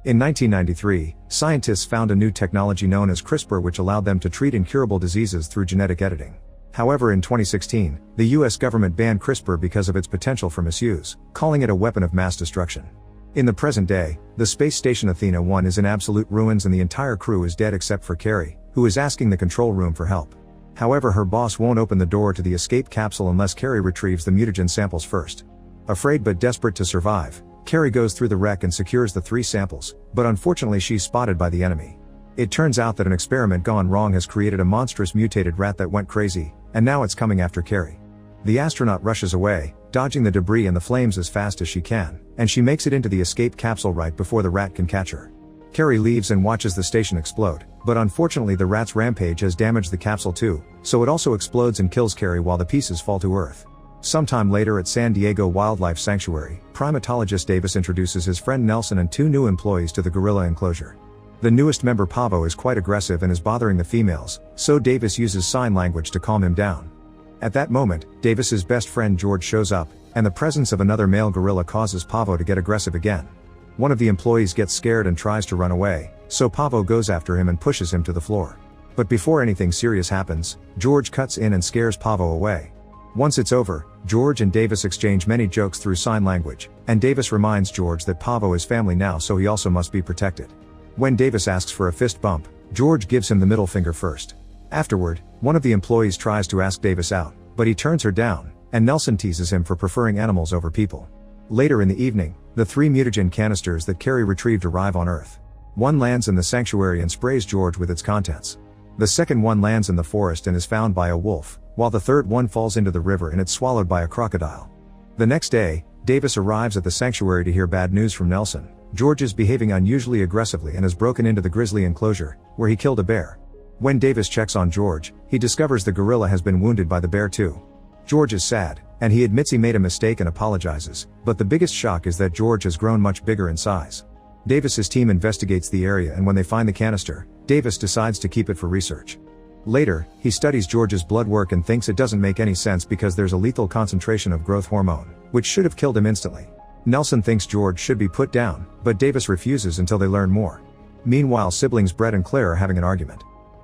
In 1993, scientists found a new technology known as CRISPR which allowed them to treat incurable diseases through genetic editing. However, in 2016, the US government banned CRISPR because of its potential for misuse, calling it a weapon of mass destruction. In the present day, the space station Athena-1 is in absolute ruins and the entire crew is dead except for Carrie, who is asking the control room for help. However, her boss won't open the door to the escape capsule unless Carrie retrieves the mutagen samples first. Afraid but desperate to survive, Carrie goes through the wreck and secures the 3 samples, but unfortunately she's spotted by the enemy. It turns out that an experiment gone wrong has created a monstrous mutated rat that went crazy, and now it's coming after Carrie. The astronaut rushes away, dodging the debris and the flames as fast as she can, and she makes it into the escape capsule right before the rat can catch her. Carrie leaves and watches the station explode, but unfortunately the rat's rampage has damaged the capsule too, so it also explodes and kills Carrie while the pieces fall to Earth. Sometime later at San Diego Wildlife Sanctuary, primatologist Davis introduces his friend Nelson and 2 new employees to the gorilla enclosure. The newest member Pavo is quite aggressive and is bothering the females, so Davis uses sign language to calm him down. At that moment, Davis's best friend George shows up, and the presence of another male gorilla causes Pavo to get aggressive again. One of the employees gets scared and tries to run away, so Pavo goes after him and pushes him to the floor. But before anything serious happens, George cuts in and scares Pavo away. Once it's over, George and Davis exchange many jokes through sign language, and Davis reminds George that Pavo is family now, so he also must be protected. When Davis asks for a fist bump, George gives him the middle finger first. Afterward, one of the employees tries to ask Davis out, but he turns her down, and Nelson teases him for preferring animals over people. Later in the evening, the 3 mutagen canisters that Carrie retrieved arrive on Earth. One lands in the sanctuary and sprays George with its contents. The second one lands in the forest and is found by a wolf, while the third one falls into the river and it's swallowed by a crocodile. The next day, Davis arrives at the sanctuary to hear bad news from Nelson. George is behaving unusually aggressively and has broken into the grizzly enclosure, where he killed a bear. When Davis checks on George, he discovers the gorilla has been wounded by the bear too. George is sad, and he admits he made a mistake and apologizes, but the biggest shock is that George has grown much bigger in size. Davis's team investigates the area, and when they find the canister, Davis decides to keep it for research. Later, he studies George's blood work and thinks it doesn't make any sense because there's a lethal concentration of growth hormone, which should have killed him instantly. Nelson thinks George should be put down, but Davis refuses until they learn more. Meanwhile, siblings Brett and Claire are having an argument.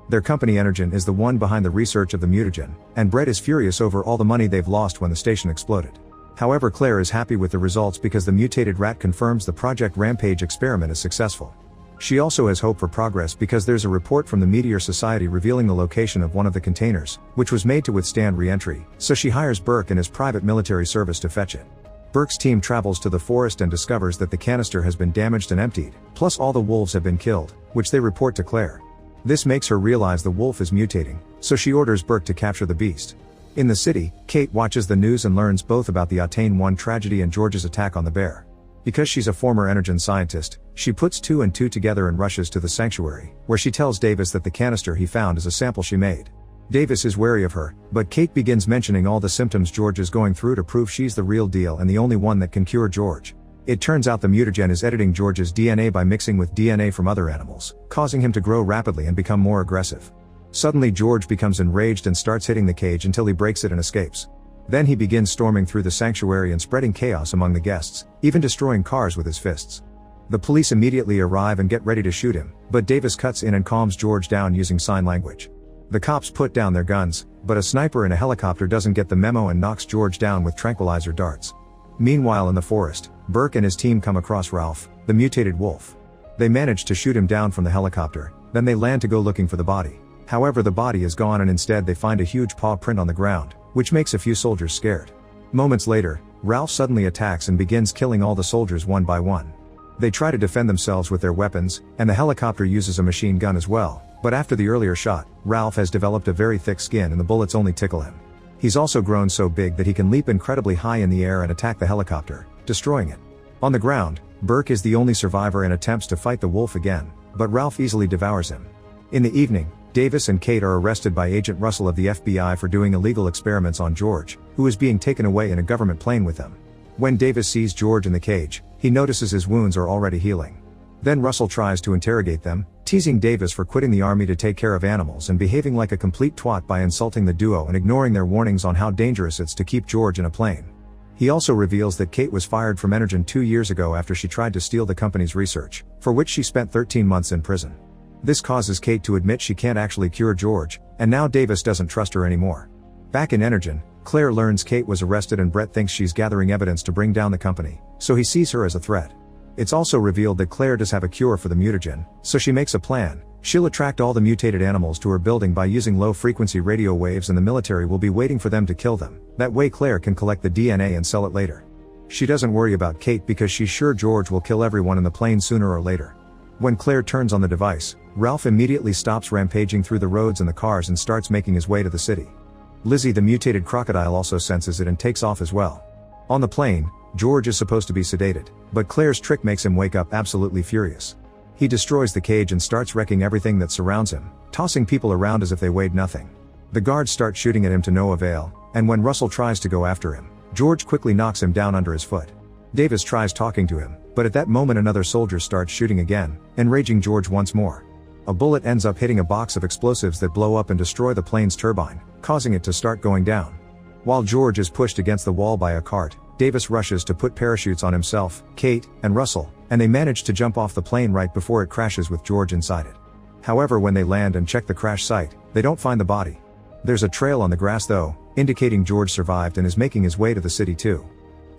Their company Energen is the one behind the research of the mutagen, and Brett is furious over all the money they've lost when the station exploded. However, Claire is happy with the results because the mutated rat confirms the Project Rampage experiment is successful. She also has hope for progress because there's a report from the Meteor Society revealing the location of one of the containers, which was made to withstand re-entry, so she hires Burke and his private military service to fetch it. Burke's team travels to the forest and discovers that the canister has been damaged and emptied, plus all the wolves have been killed, which they report to Claire. This makes her realize the wolf is mutating, so she orders Burke to capture the beast. In the city, Kate watches the news and learns both about the Atane-1 tragedy and George's attack on the bear. Because she's a former Energen scientist, she puts 2 and 2 together and rushes to the sanctuary, where she tells Davis that the canister he found is a sample she made. Davis is wary of her, but Kate begins mentioning all the symptoms George is going through to prove she's the real deal and the only one that can cure George. It turns out the mutagen is editing George's DNA by mixing with DNA from other animals, causing him to grow rapidly and become more aggressive. Suddenly George becomes enraged and starts hitting the cage until he breaks it and escapes. Then he begins storming through the sanctuary and spreading chaos among the guests, even destroying cars with his fists. The police immediately arrive and get ready to shoot him, but Davis cuts in and calms George down using sign language. The cops put down their guns, but a sniper in a helicopter doesn't get the memo and knocks George down with tranquilizer darts. Meanwhile in the forest, Burke and his team come across Ralph, the mutated wolf. They manage to shoot him down from the helicopter, then they land to go looking for the body. However, the body is gone and instead they find a huge paw print on the ground, which makes a few soldiers scared. Moments later, Ralph suddenly attacks and begins killing all the soldiers one by one. They try to defend themselves with their weapons, and the helicopter uses a machine gun as well, but after the earlier shot, Ralph has developed a very thick skin and the bullets only tickle him. He's also grown so big that he can leap incredibly high in the air and attack the helicopter, destroying it. On the ground, Burke is the only survivor and attempts to fight the wolf again, but Ralph easily devours him. In the evening, Davis and Kate are arrested by Agent Russell of the FBI for doing illegal experiments on George, who is being taken away in a government plane with them. When Davis sees George in the cage, he notices his wounds are already healing. Then Russell tries to interrogate them, teasing Davis for quitting the army to take care of animals and behaving like a complete twat by insulting the duo and ignoring their warnings on how dangerous it's to keep George in a plane. He also reveals that Kate was fired from Energen 2 years ago after she tried to steal the company's research, for which she spent 13 months in prison. This causes Kate to admit she can't actually cure George, and now Davis doesn't trust her anymore. Back in Energen, Claire learns Kate was arrested and Brett thinks she's gathering evidence to bring down the company, so he sees her as a threat. It's also revealed that Claire does have a cure for the mutagen, so she makes a plan. She'll attract all the mutated animals to her building by using low-frequency radio waves, and the military will be waiting for them to kill them. That way Claire can collect the DNA and sell it later. She doesn't worry about Kate because she's sure George will kill everyone in the plane sooner or later. When Claire turns on the device, Ralph immediately stops rampaging through the roads and the cars and starts making his way to the city. Lizzie, the mutated crocodile, also senses it and takes off as well. On the plane, George is supposed to be sedated, but Claire's trick makes him wake up absolutely furious. He destroys the cage and starts wrecking everything that surrounds him, tossing people around as if they weighed nothing. The guards start shooting at him to no avail, and when Russell tries to go after him, George quickly knocks him down under his foot. Davis tries talking to him, but at that moment another soldier starts shooting again, enraging George once more. A bullet ends up hitting a box of explosives that blow up and destroy the plane's turbine, causing it to start going down. While George is pushed against the wall by a cart, Davis rushes to put parachutes on himself, Kate, and Russell, and they manage to jump off the plane right before it crashes with George inside it. However, when they land and check the crash site, they don't find the body. There's a trail on the grass though, indicating George survived and is making his way to the city too.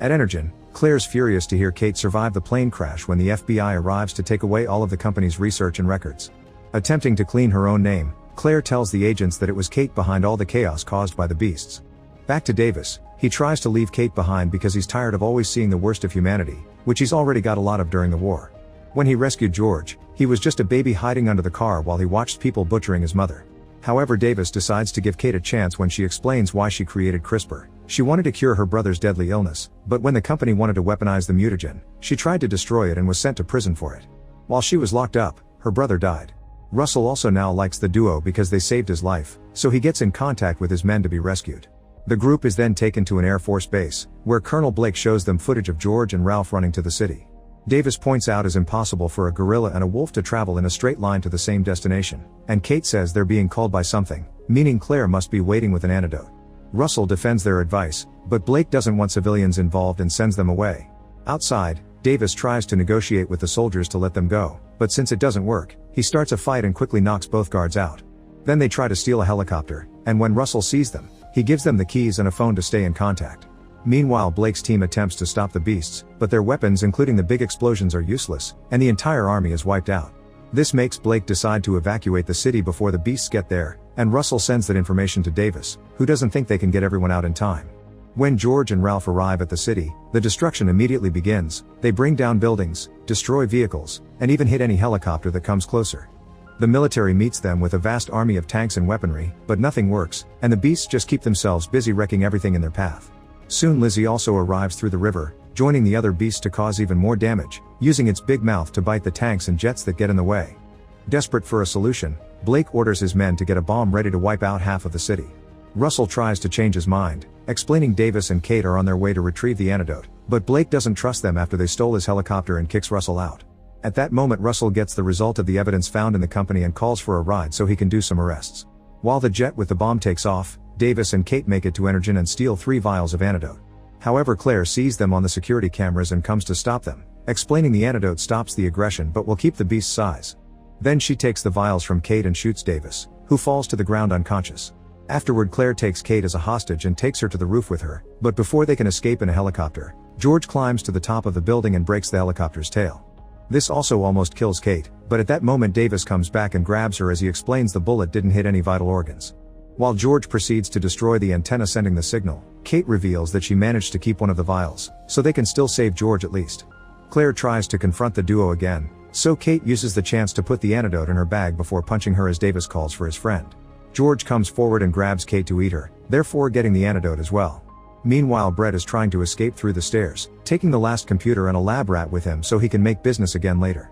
At Energen, Claire's furious to hear Kate survive the plane crash when the FBI arrives to take away all of the company's research and records. Attempting to clean her own name, Claire tells the agents that it was Kate behind all the chaos caused by the beasts. Back to Davis, he tries to leave Kate behind because he's tired of always seeing the worst of humanity, which he's already got a lot of during the war. When he rescued George, he was just a baby hiding under the car while he watched people butchering his mother. However, Davis decides to give Kate a chance when she explains why she created CRISPR. She wanted to cure her brother's deadly illness, but when the company wanted to weaponize the mutagen, she tried to destroy it and was sent to prison for it. While she was locked up, her brother died. Russell also now likes the duo because they saved his life, so he gets in contact with his men to be rescued. The group is then taken to an Air Force base, where Colonel Blake shows them footage of George and Ralph running to the city. Davis points out it's impossible for a gorilla and a wolf to travel in a straight line to the same destination, and Kate says they're being called by something, meaning Claire must be waiting with an antidote. Russell defends their advice, but Blake doesn't want civilians involved and sends them away. Outside, Davis tries to negotiate with the soldiers to let them go, but since it doesn't work, he starts a fight and quickly knocks both guards out. Then they try to steal a helicopter, and when Russell sees them, he gives them the keys and a phone to stay in contact. Meanwhile, Blake's team attempts to stop the beasts, but their weapons, including the big explosions, are useless, and the entire army is wiped out. This makes Blake decide to evacuate the city before the beasts get there, and Russell sends that information to Davis, who doesn't think they can get everyone out in time. When George and Ralph arrive at the city, the destruction immediately begins. They bring down buildings, destroy vehicles, and even hit any helicopter that comes closer. The military meets them with a vast army of tanks and weaponry, but nothing works, and the beasts just keep themselves busy wrecking everything in their path. Soon Lizzie also arrives through the river, joining the other beasts to cause even more damage, using its big mouth to bite the tanks and jets that get in the way. Desperate for a solution, Blake orders his men to get a bomb ready to wipe out half of the city. Russell tries to change his mind, explaining Davis and Kate are on their way to retrieve the antidote, but Blake doesn't trust them after they stole his helicopter and kicks Russell out. At that moment, Russell gets the result of the evidence found in the company and calls for a ride so he can do some arrests. While the jet with the bomb takes off, Davis and Kate make it to Energen and steal 3 vials of antidote. However, Claire sees them on the security cameras and comes to stop them, explaining the antidote stops the aggression but will keep the beast's size. Then she takes the vials from Kate and shoots Davis, who falls to the ground unconscious. Afterward, Claire takes Kate as a hostage and takes her to the roof with her, but before they can escape in a helicopter, George climbs to the top of the building and breaks the helicopter's tail. This also almost kills Kate, but at that moment Davis comes back and grabs her as he explains the bullet didn't hit any vital organs. While George proceeds to destroy the antenna sending the signal, Kate reveals that she managed to keep one of the vials, so they can still save George at least. Claire tries to confront the duo again, so Kate uses the chance to put the antidote in her bag before punching her as Davis calls for his friend. George comes forward and grabs Kate to eat her, therefore getting the antidote as well. Meanwhile, Brett is trying to escape through the stairs, taking the last computer and a lab rat with him so he can make business again later.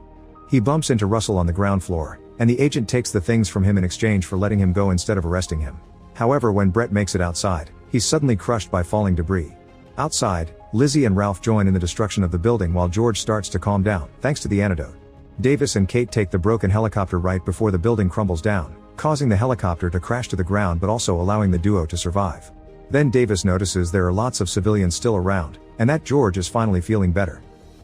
He bumps into Russell on the ground floor, and the agent takes the things from him in exchange for letting him go instead of arresting him. However, when Brett makes it outside, he's suddenly crushed by falling debris. Outside, Lizzie and Ralph join in the destruction of the building while George starts to calm down, thanks to the antidote. Davis and Kate take the broken helicopter right before the building crumbles down, causing the helicopter to crash to the ground but also allowing the duo to survive. Then Davis notices there are lots of civilians still around, and that George is finally feeling better.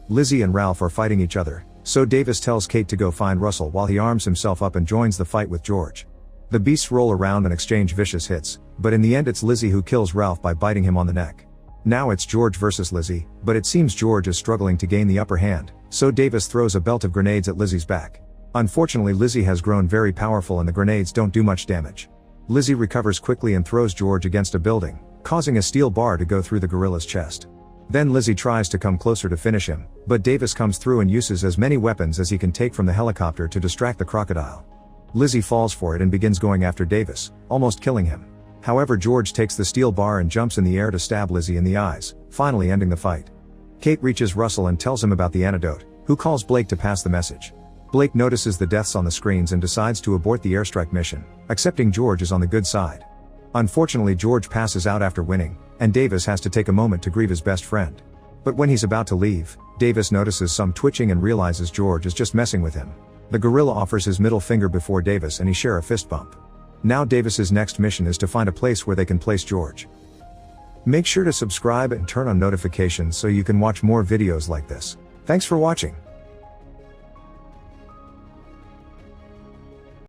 Lizzie and Ralph are fighting each other, so Davis tells Kate to go find Russell while he arms himself up and joins the fight with George. The beasts roll around and exchange vicious hits, but in the end it's Lizzie who kills Ralph by biting him on the neck. Now it's George versus Lizzie, but it seems George is struggling to gain the upper hand, so Davis throws a belt of grenades at Lizzie's back. Unfortunately, Lizzie has grown very powerful and the grenades don't do much damage. Lizzie recovers quickly and throws George against a building, causing a steel bar to go through the gorilla's chest. Then Lizzie tries to come closer to finish him, but Davis comes through and uses as many weapons as he can take from the helicopter to distract the crocodile. Lizzie falls for it and begins going after Davis, almost killing him. However, George takes the steel bar and jumps in the air to stab Lizzie in the eyes, finally ending the fight. Kate reaches Russell and tells him about the antidote, who calls Blake to pass the message. Blake notices the deaths on the screens and decides to abort the airstrike mission, accepting George is on the good side. Unfortunately, George passes out after winning, and Davis has to take a moment to grieve his best friend. But when he's about to leave, Davis notices some twitching and realizes George is just messing with him. The gorilla offers his middle finger before Davis and he share a fist bump. Now Davis's next mission is to find a place where they can place George. Make sure to subscribe and turn on notifications so you can watch more videos like this. Thanks for watching.